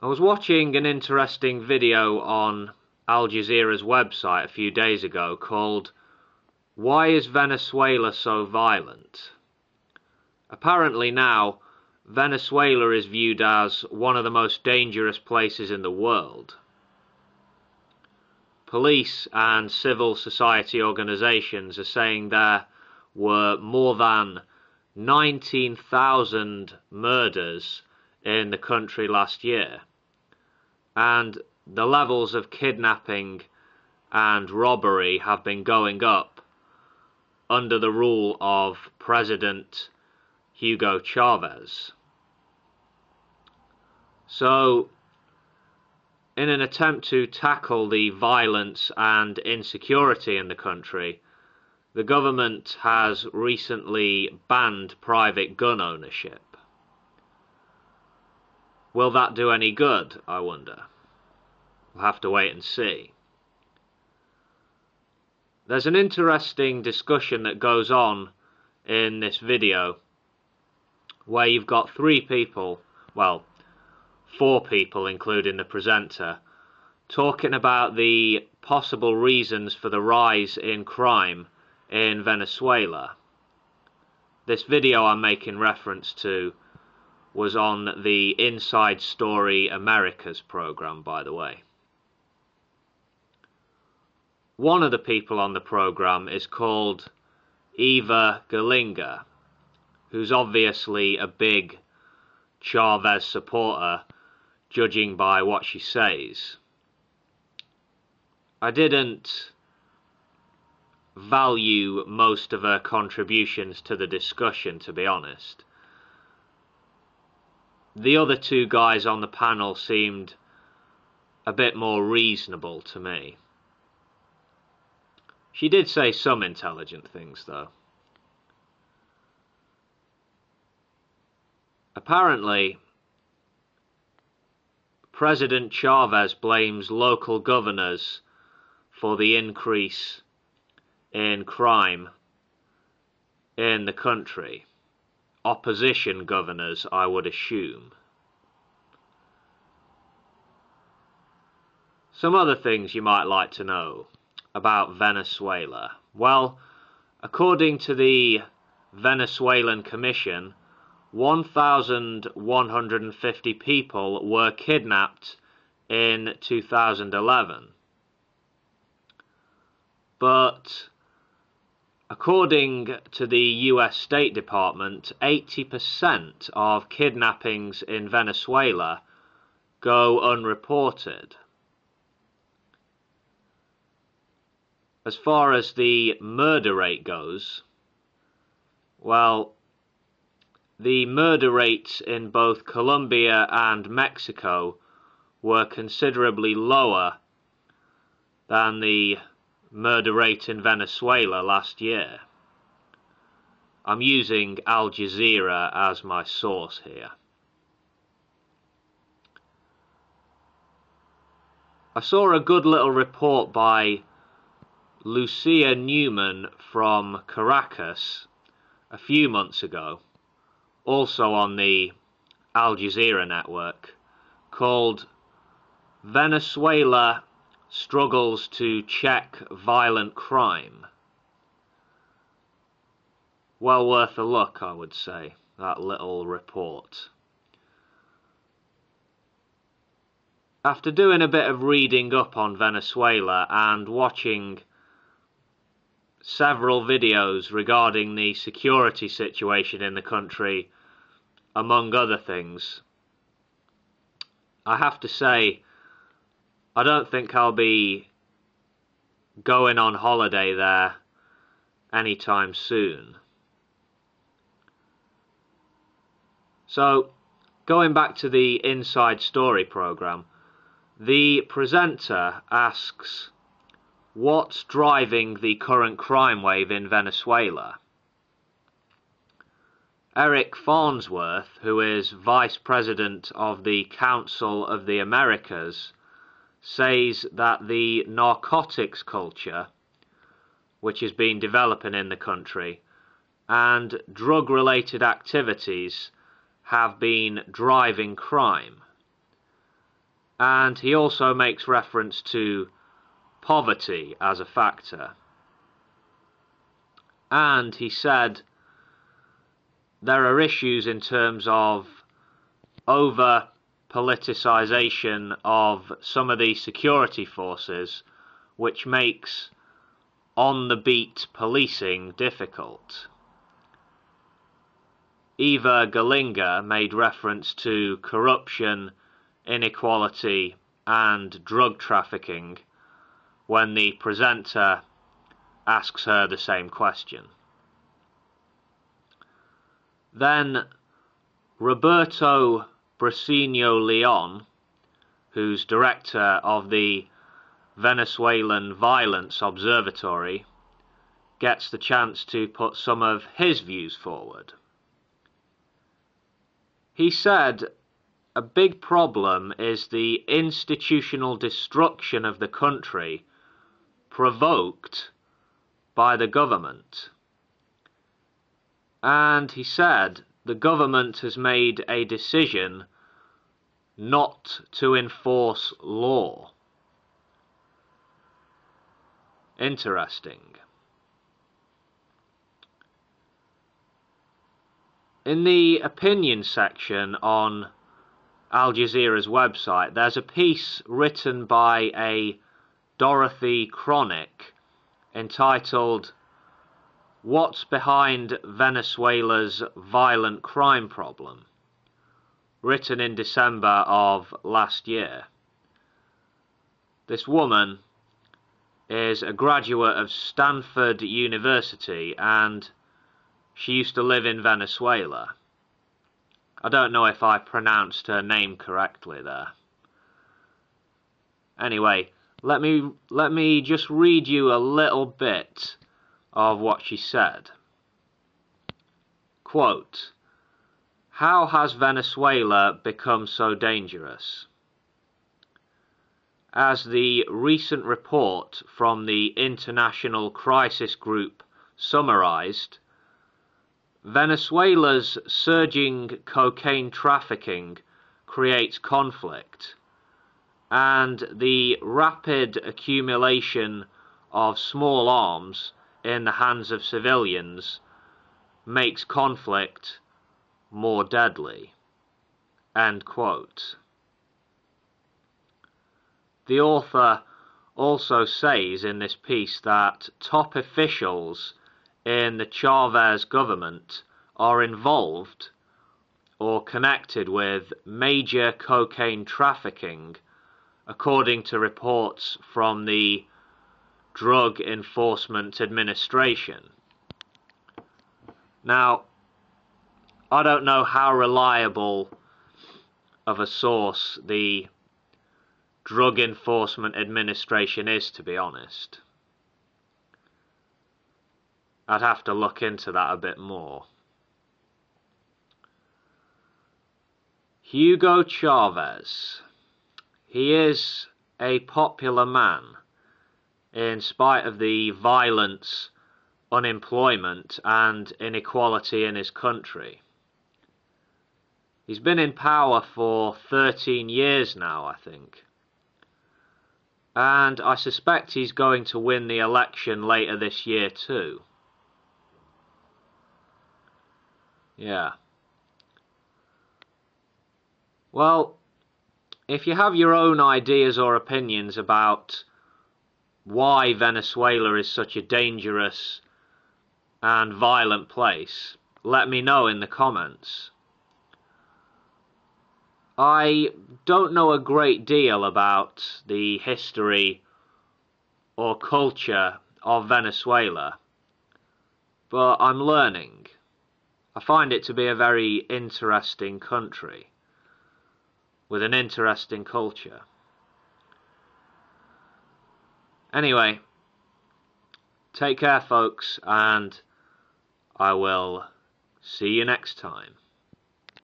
I was watching an interesting video on Al Jazeera's website a few days ago called "Why is Venezuela so violent?" Apparently now, Venezuela is viewed as one of the most dangerous places in the world. Police and civil society organizations are saying there were more than 19,000 murders in the country last year, and the levels of kidnapping and robbery have been going up under the rule of President Hugo Chavez. So, in an attempt to tackle the violence and insecurity in the country, the government has recently banned private gun ownership. Will that do any good, I wonder? We'll have to wait and see. There's an interesting discussion that goes on in this video where you've got four people, including the presenter, talking about the possible reasons for the rise in crime in Venezuela. This video I'm making reference to was on the Inside Story Americas program, by the way. One of the people on the program is called Eva Galinga, who's obviously a big Chavez supporter, judging by what she says. I didn't value most of her contributions to the discussion, to be honest. The other two guys on the panel seemed a bit more reasonable to me. She did say some intelligent things, though. Apparently, President Chavez blames local governors for the increase in crime in the country. Opposition governors, I would assume. Some other things you might like to know about Venezuela. Well, according to the Venezuelan Commission, 1,150 people were kidnapped in 2011. But according to the US State Department, 80% of kidnappings in Venezuela go unreported. As far as the murder rate goes, well, the murder rates in both Colombia and Mexico were considerably lower than the murder rate in Venezuela last year. I'm using Al Jazeera as my source here. I saw a good little report by Lucia Newman from Caracas a few months ago, also on the Al Jazeera network, called "Venezuela Struggles to Check Violent Crime." Well worth a look, I would say, that little report. After doing a bit of reading up on Venezuela and watching several videos regarding the security situation in the country, among other things, I have to say, I don't think I'll be going on holiday there anytime soon. So, going back to the Inside Story program, the presenter asks, what's driving the current crime wave in Venezuela? Eric Farnsworth, who is Vice President of the Council of the Americas, says that the narcotics culture, which has been developing in the country, and drug-related activities have been driving crime. and he also makes reference to poverty as a factor. And he said there are issues in terms of over-politicization of some of the security forces, which makes on-the-beat policing difficult. Eva Galinga made reference to corruption, inequality, and drug trafficking when the presenter asks her the same question. Then Roberto Brasino Leon, who's director of the Venezuelan Violence Observatory, gets the chance to put some of his views forward. He said a big problem is the institutional destruction of the country provoked by the government. And he said the government has made a decision not to enforce law. Interesting. In the opinion section on Al Jazeera's website, there's a piece written by a Dorothy Cronick entitled "What's Behind Venezuela's Violent Crime Problem?", written in December of last year. This woman is a graduate of Stanford University, and she used to live in Venezuela. I don't know if I pronounced her name correctly there. Anyway, let me just read you a little bit of what she said. Quote, "How has Venezuela become so dangerous? As the recent report from the International Crisis Group summarized, Venezuela's surging cocaine trafficking creates conflict, and the rapid accumulation of small arms in the hands of civilians makes conflict more deadly." End quote. The author also says in this piece that top officials in the Chavez government are involved or connected with major cocaine trafficking, according to reports from the Drug Enforcement Administration. Now, I don't know how reliable of a source the Drug Enforcement Administration is, to be honest. I'd have to look into that a bit more. Hugo Chavez. He is a popular man, in spite of the violence, unemployment, and inequality in his country. He's been in power for 13 years now, I think. And I suspect he's going to win the election later this year too. Yeah. Well, if you have your own ideas or opinions about why Venezuela is such a dangerous and violent place, let me know in the comments. I don't know a great deal about the history or culture of Venezuela, but I'm learning. I find it to be a very interesting country, with an interesting culture. Anyway, take care folks, and I will see you next time.